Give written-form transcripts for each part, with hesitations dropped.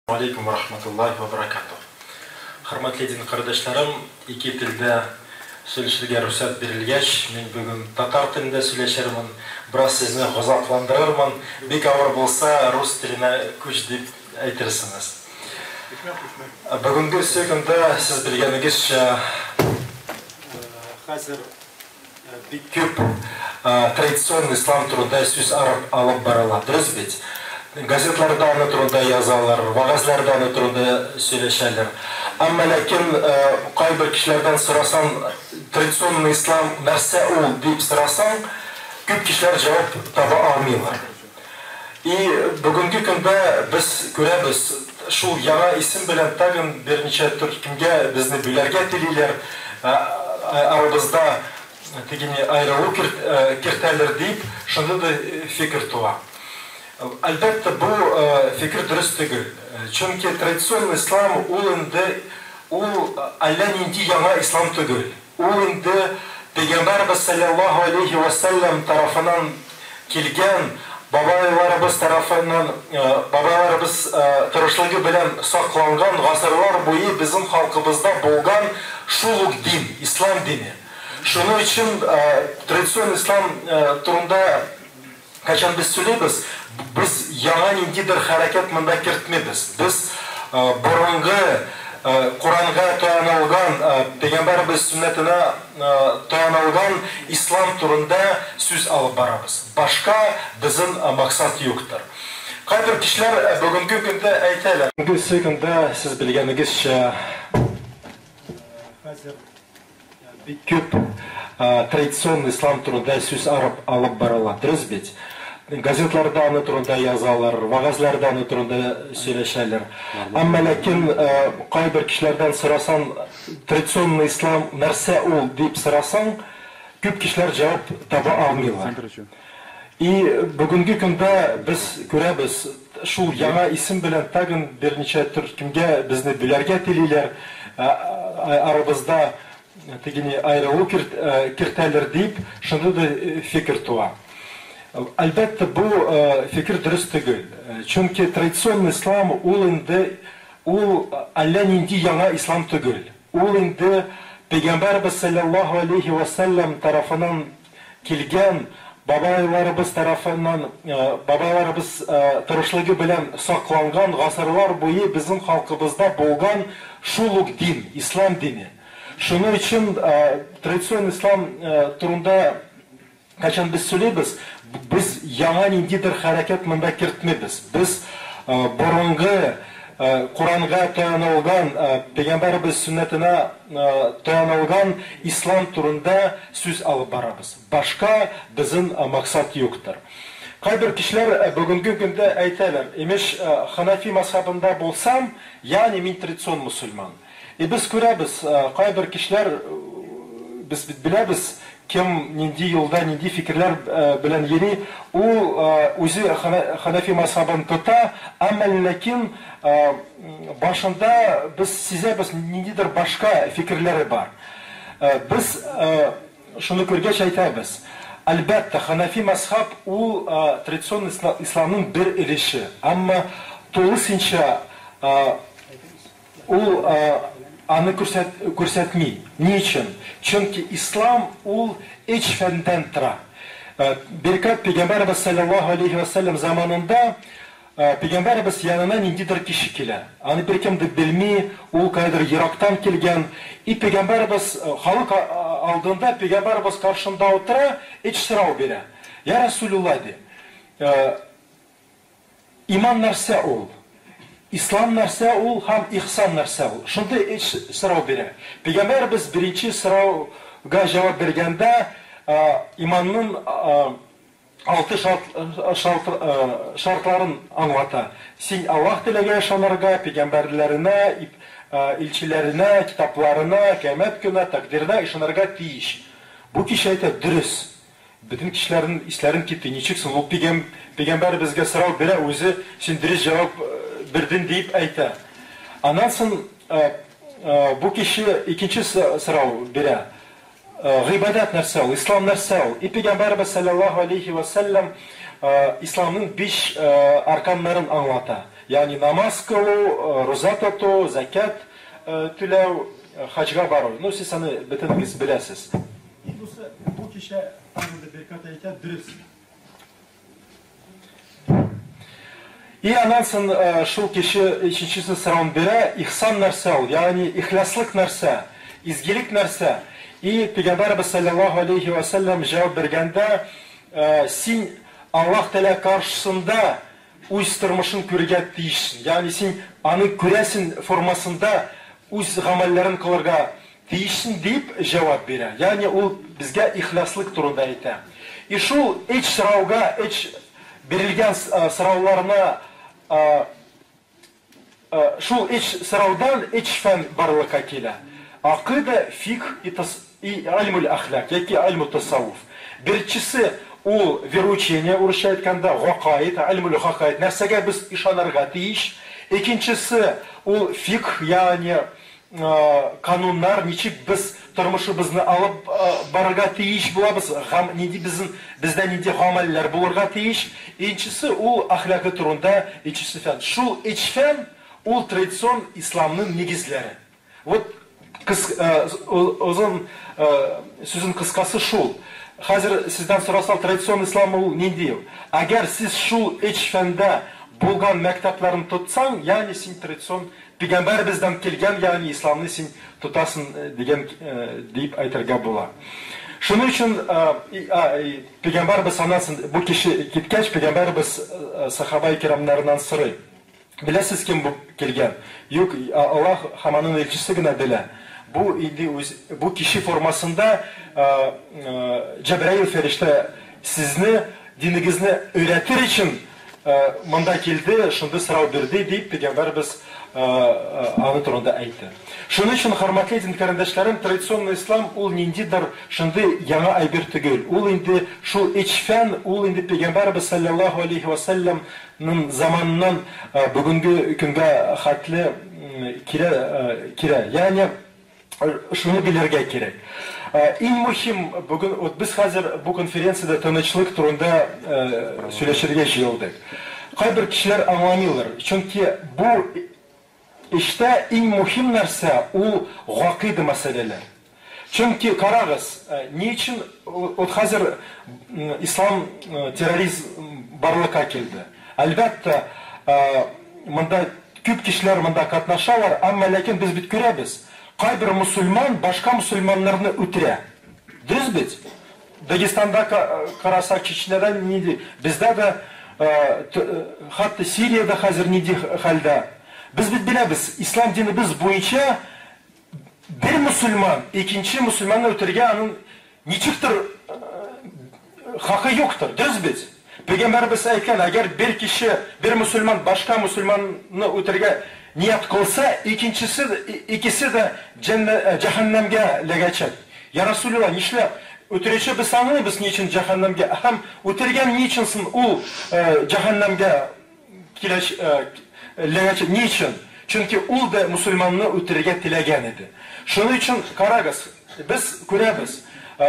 Алейкум ва рахматуллахи ва баракатух. Hörmətli din qardaşlarım, iki tildə söyləşirgə rüxsət verilgəç, mən bugün tatar tilində söyləşərəm, biraz sizni qozaqlandırırım, bek ağır bolsa rus tilinə köç deyib aytırsınız. Bugünkü sökündə siz bilgənigizcə hazır bir köp tradisiyon İslam turunda söz alıb barılar, dürüst bit. Gazetlarda onu turunda yazarlar, vağızlarda onu turunda söyleşerler. Ama lakin kayber kişilerden sorasan, tradisyonlu İslam nerse ol deyip sorasan, köp kişiler cevap taba almıyorlar. Bugünkü günde biz göremiz, şu yana isim bilen tagın bir neçe Türk'ümge bizni bilerge dililer, aramızda ayrılık kirterler deyip, şunda da fikir tuğa. Elbette bu fikir dürüst değil. Çünkü tradisyon İslam o Allah'ın indi yana İslam değil. O indi Peygamberimiz sallallahu aleyhi ve sellem tarafından gelgen babalarımız tarafından babalarımız tırışlığı bilen saklangan asırlar boyu bizim halkımızda bulgan şuluk din, İslam dini. Şunun için tradisyon İslam turunda kaçan biz söyleyimiz, biz yana indidir hareket mında kirtmemiz. Biz burungu Kur'an'a dayanılgan, Peygamberimiz sünnetine dayanılgan İslam turunda söz alıp barabız. Başka bizim maksat yoktur. Kaydır kişiler bugünkü günde aytaylar. Bugünkü günde siz bilgenigizce bir köp tradisiyon İslam turunda söz alıp barılar. Dürüst bit. Gazetlarda onu turunda yazarlar, vağızlarda onu turunda söyleşerler. Ama lakin kayber kişilerden sorasan, tradisyonlu İslam nerse ol deyip sorasan, köp kişiler cevap taba almıyorlar. Bugünkü günde biz göremiz, şu yana isim bilen tagın bir neçe Türk'ümge bizni bilerge dililer, aramızda ayrılık kirterler deyip, şunda da fikir tuğa. Elbette bu fikir dürüst değil. Çünkü tradisyon İslam o Allah'ın indi yana İslam değil. O indi Peygamberimiz sallallahu aleyhi ve sellem tarafından gelgen babalarımız tarafından babalarımız tırışlığı bilen saklangan asırlar boyu bizim halkımızda bulgan şuluk din, İslam dini. Şunun için tradisyon İslam turunda kaçan biz söyleyimiz, biz yana indidir hareket mında kirtmemiz. Biz burungu Kur'an'a dayanılgan, Peygamberimiz sünnetine dayanılgan İslam turunda söz alıp barabız. Başka bizim maksat yoktur. Kayber kişiler bugünkü günde aytaylar, emiş Hanefi mazhabında bolsam, yani min tradisyon Müslüman. Biz göremiz, kayber kişiler, biz bilemiz, kim nindi yolda, nindi fikirler bilen yeni, o özü Hanefi mazhabını tuta, ama lakin başında size nindidir başka fikirleri var. Biz şunu görgeç aytayız. Elbette Hanefi mazhab o tradisyon İslam'ın bir ilişi, ama dolayısıyla o anı көрсетмей. Niçin? Çünkü İslam ol iç fenden tıra. Berkat Peygamberimiz sallallahu aleyhi ve sellem zamanında Peygamberimiz yanına indidir kişi kile. Anı bir kim de bilmeyi, o kadar Irak'tan gelgen. Peygamberimiz halk aldığında Peygamberimiz karşında otura iç sırav bire. Ya Resulullah de. İman nerse ol. İslam nerse ol, ham ihsan nerse ol. Şunda iç sırav bire. Peygamberimiz birinci sıravga cevap bergende imanın altı şartların anlata. Sen Allah dilege yaşanırga, peygamberlerine, ilçilerine, kitaplarına, kıyamet gününe, takdirine yaşanırga tiyiş. Bu kişi ayta dürüst. Bütün kişilerin islerin gitti. Niçiksin? O peygamber bizge sırav bire, özü sen dürüst cevap birdin deyip ayta. Anansın bu kişi ikinci sırav bire. Gıйбадат нәрсе ol, İslam нәрсе ol. Peygamberimiz sallallahu aleyhi ve sellem İslam'ın 5 arkanlarını anlata. yani namaz kılу, роза тоту, закат түләү, хаҗга бару. Ну, siz аны бөтенегез беләсез. Bu kişi tanrıda berkat ayta dürüst. И анан соң шул кеше икенчесе сораун бирә, ихсан нәрсә ул, ягъни ихласлык нәрсә, изгелек нәрсә. И Пәйгамбәрбез саллаллаху алейхи ва саллям җавап бергәндә, син Аллаһ Тәала каршысында үз тормышын күрергә тиешсең. Ягъни син аны күрәсең формасында үз гамәлләрен кылырга тиешсең дип җавап бирә. Ягъни ул безгә ихласлык турында әйтә. И шул эч сорауга, эч бирелгән сорауларына шул эч сораудан эч фән барлыкка килә. Акыйда, фикх и альмул ахлак, яки альму тасаввуф. Беренчесе ул вероучение, урысча әйткәндә, гакаид, альмул гакаид, нәрсәгә без ишанырга тиеш. Икенчесе ул фикх, ягъни кануннар, ничек без тормышыбызны алып барырга тиеш булабыз, бездә нинди гамәлләр булырга тиеш. Икенчесе ул ахлакы турында, икенчесе фән. Шул эч фән ул традицион исламның нигезләре. Вот озын сүзен кыскасы шул. Хәзер сездән сорасам, традицион ислам ул нинди? Әгәр сез шул эч фәндә булган мәктәпләрен тотсаң, ягъни син традицион Пәйгамбәрбездән килгән, ягъни исламны син тотасың дигән дип әйтергә була. Шуның өчен Пәйгамбәрбез анасын бу кеше киткәч, Пәйгамбәрбез сахаба керамнарыннан сорый. Беләсез кем бу килгән? Юк, Аллаһ һәм аның элчесе генә белә. Bu kişi formasında Cebrail ferişte sizini, dininizni öğretir için manda kildi, şunda sırau birdi deyip Peygamberimiz anı turunda aytdı. Şunun için hürmetli din kardeşlerim, tradisyonel İslam ul nindidir, şunda yana aybir tügül. Ul indi şu içfen, ul indi Peygamberimiz sallallahu aleyhi ve sellem'nin zamanından bugünkü günge hatlı kire. Yani şunu bilirge gerek. En mühim bugün biz hazır bu konferansiyada tanışlık turunda söyleşirge jıyıldık. Kayber kişiler anlamıyorlar. Çünkü bu işte en mühim narsa o gakid meseleler. Çünkü kararız niçin hazır İslam terörizm barlığa geldi. Elbette manda küp kişiler manda katnaşalar ama lakin biz bit görəbiz. Kayber Müslüman başka Müslümanlarını ötüre. Düz bit. Dağıstan'da karasa Çeçne'den neydi? Bizde de hatta Suriye'de hazır neydi halde. Biz bit bilebiz. İslam dini biz boyunca bir Müslüman, ikinci Müslümanla ötürge onun niçiktir hakkı yoktur. Düz bit. Peygamberimiz aytgan, eğer bir kişi, bir Müslüman başka Müslümanla ötürge niyet kılsa, ikisi de cehennemge legecek. Ya Resulullah, nişle ötürece biz anlayı biz niçin cehennemge, hem ötürgen niçinsin o cehennemge legecek, niçin? Çünkü o da Müslümanlığı ötürge tilegen idi. Şunun için karagız, biz görəbiz,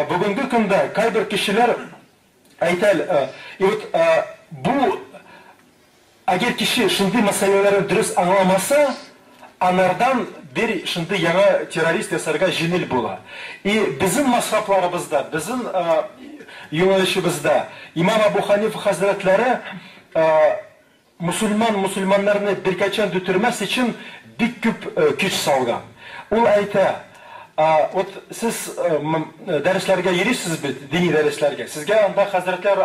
bugünkü günde kayber kişiler aytal, bu eğer kişi şimdi meselelerin dürüst anlamasa, anardan bir şimdi yana terörist yasarga jinil bula. Bizim masraflarımızda, bizim yönelişimizde İmam Ebu Hanife Hazretleri Müslümanlarını birkaçan dütürmesi için bir küp güç salgan. O ayta, siz derslerge yerirsiniz, dini derslerge. Sizge anda Hazretleri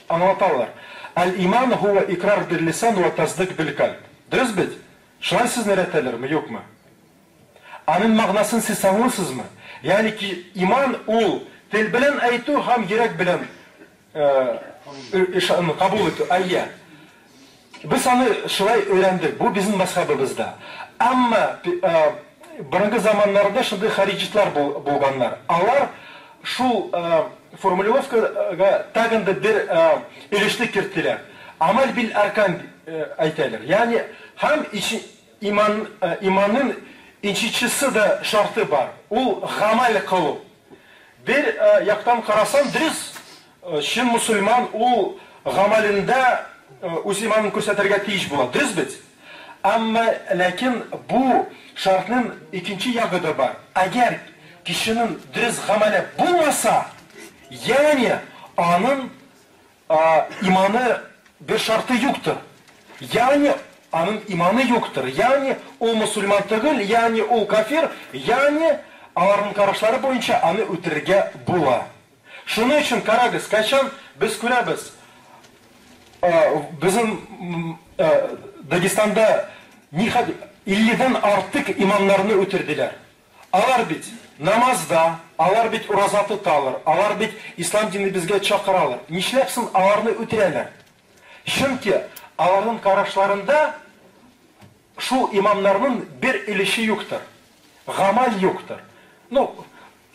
anlatarlar. El-iman huve ikrar bil lisan ve tasdik bil kalb. Dürüst bit. Şunay siz nereteler mi, yok mu? Anın mağnasını siz sanırsınız mı? Yani ki iman ol, dil bilen aytu ham yürek bilen kabul etu, ayya. Biz onu şunay öğrendik. Bu bizim mezhebimizde. Ama birinci zamanlarda şimdi haricitler bulganlar. Onlar şu formulovkaga tagında bir ilişki kirtiler. Amel bil erkan aytaylar. Yani hem imanın içicisi de şartı var. O gamel kılı. Bir yaktan karasan dürüst. Şimdi Müslüman o gamelinde үз иманын күрсәтергә тиеш була. Дөрес бит? Әмма ләкин бу шартның икенче ягы да бар. Әгәр кешенең дөрес гамәле булмаса, ягъни аның иманы bir şartı yoktur. Yani onun imanı yoktur. Yani o musulman değil, yani o kafir, yani onların karışları boyunca onu ötürge bula. Şunun için karagız, kaçan biz görəbiz. Bizim Dağıstan'da 50'den artık imamlarını ötürdüler. Alar bit namazda, alar bit urazatı tutarlar, alar bit İslam dinini bizge çakırarlar. Nişlepsin alarını ötürerler. Çünkü onların karışlarında şu imamlarının bir ilişki yoktur. Gamal yoktur.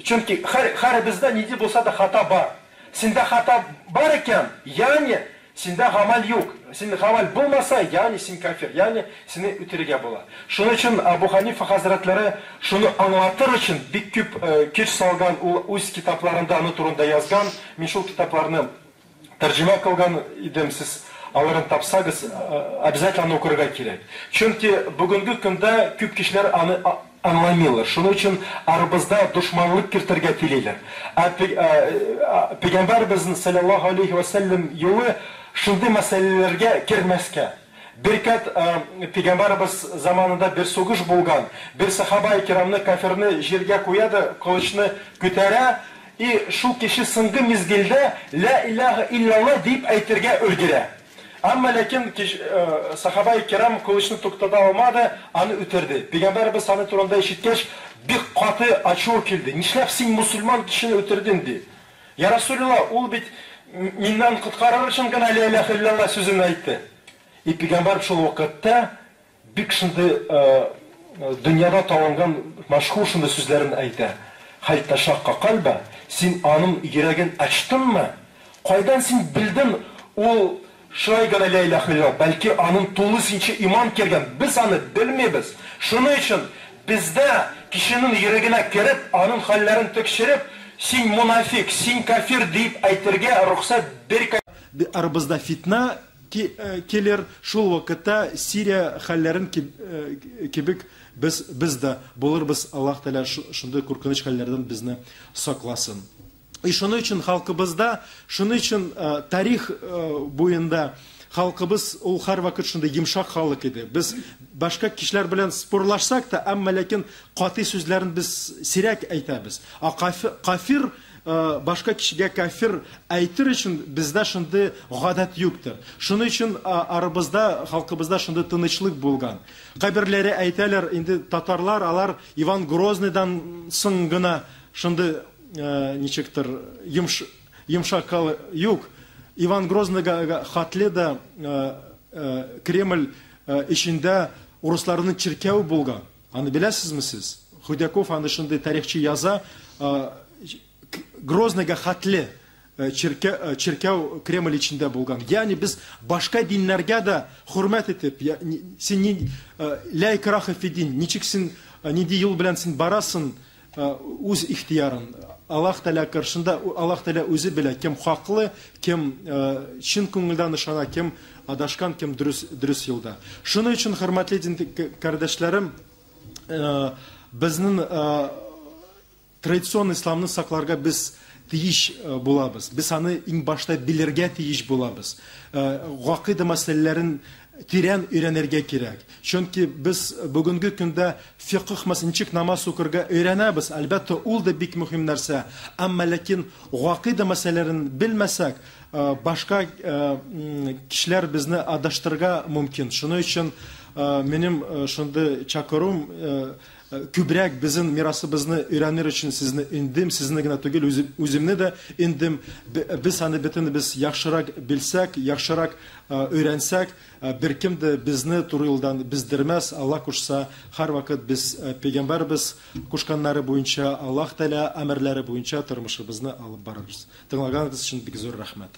Çünkü her bizde ne olsa da hata var. Sende hata var iken, yani sende gamal yok. Sende gamal bulmasa, yani sen kafir. Yani seni ötürüge bular. Şunun için Abu Hanifa Hazretleri şunu anlatır için bir küp güç salgan öz kitaplarında onu turunda yazgan. Ben şu kitaplarını tercüme kılgan idim siz. Onların tapsagız обязательно okurga gerek. Çünkü bugünkü günde küp kişiler anlamıyorlar. Şunun için aramızda düşmanlık kirtirge tileyler. Peygamberimizin sallallahu aleyhi ve sellem yolu şimdi meselelerge girmezke. Birkat Peygamberimiz zamanında bir soğuş bulgan, bir sahaba-i kiramını kafirini jirge koyadı, kılıçını kütere, şu kişi sıngı mizgilde la ilahe illallah deyip aytırge ölgüre. Ama lakin sahaba-i kiram kılıçını tuktada olmadı, onu ötürdü. Peygamberimiz sana turunda işitkeş bir katı açıyor kildi. Nişlep sen Müslüman kişini ötürdün di. Ya Resulullah, ol bit minnan kutkarır için gana la ilahe illallah sözünü ayttı. Peygamber şu vakitte bir şimdi dünyada tanınan meşhur şimdi sözlerini ayttı. Hal taşakka kalbe, sen anın yüreğin açtın mı? Kaydan sen bildin o şuraya gana la ilahe illallah, belki anın tolu sinçe iman kergen, biz onu bilmeyiz. Şunun için bizde kişinin yüreğine girip, anın hallerini tekşirip, sen münafik, sen kafir deyip aytırga ruhsat bir aramızda fitna kelir, şul vakitte Siriya hallerin kibik biz de buluruz. Allah Teala şunda korkunç hallerden bizni saklasın. Şunun için halkımızda, şunun için tarih boyunda halkımız ol her vakit şunda yumuşak halk idi. Biz başka kişiler bilen sporlaşsak da ama lakin katı sözlerini biz sirek aytamiz. Kafir başka kişiye kafir aytır için bizde şimdi gadet yoktur. Şunun için aramızda, halkımızda şimdi tinçlik bulgan. Kabirleri aytalar, indi Tatarlar alar Ivan Grozny'dan soň gına şimdi niçiktir yumuşak yok. Ivan Grozny'ga hatli da Kreml içinde Ruslarının çirkevi bulgan. Anı biləsiz mi siz? Hudakov anı şimdi tarihçi yaza Grozny'ga hatli çirkev Kreml içinde bulgan. Yani biz başka dinlerge de hürmet etip sen la ikraha fi din niçiksin ne yol bilen sen barasın öz ihtiyarın. Allah Teala karşında Allah Teala özü bile kim haklı, kim çin көңілден ышана, kim adaşkan, kim dürüst yolda. Şunun için hürmetli din kardeşlerim, bizning tradision İslamni saklarga biz tiyiş bulabız. Biz onu en başta bilirge tiyiş bulabız. Gakide meselelerin tiren öğrenirge gerek. Çünkü biz bugünkü günde fiqh masinçik namaz okurga öğrenemiz. Elbette ol da bik mühim narsa. Ama lakin gakide meselelerin bilmesek başka kişiler bizni adaştırga mümkün. Şunun için benim şimdi çakırım kübrek bizim mirasımızı öğrenir için sizni indim, sizinle gene tügül özümne de indim. Biz hani bütün biz yaxşırak bilsek, yaxşırak öğrensek, bir kim de bizni turu yoldan bizdirmez. Allah kuşsa her vakit biz peygamberimiz kuşkanları boyunca Allah Teala emirleri boyunca turmuşumuzni alıp barırız. Tınlağınız için bir zor rahmet.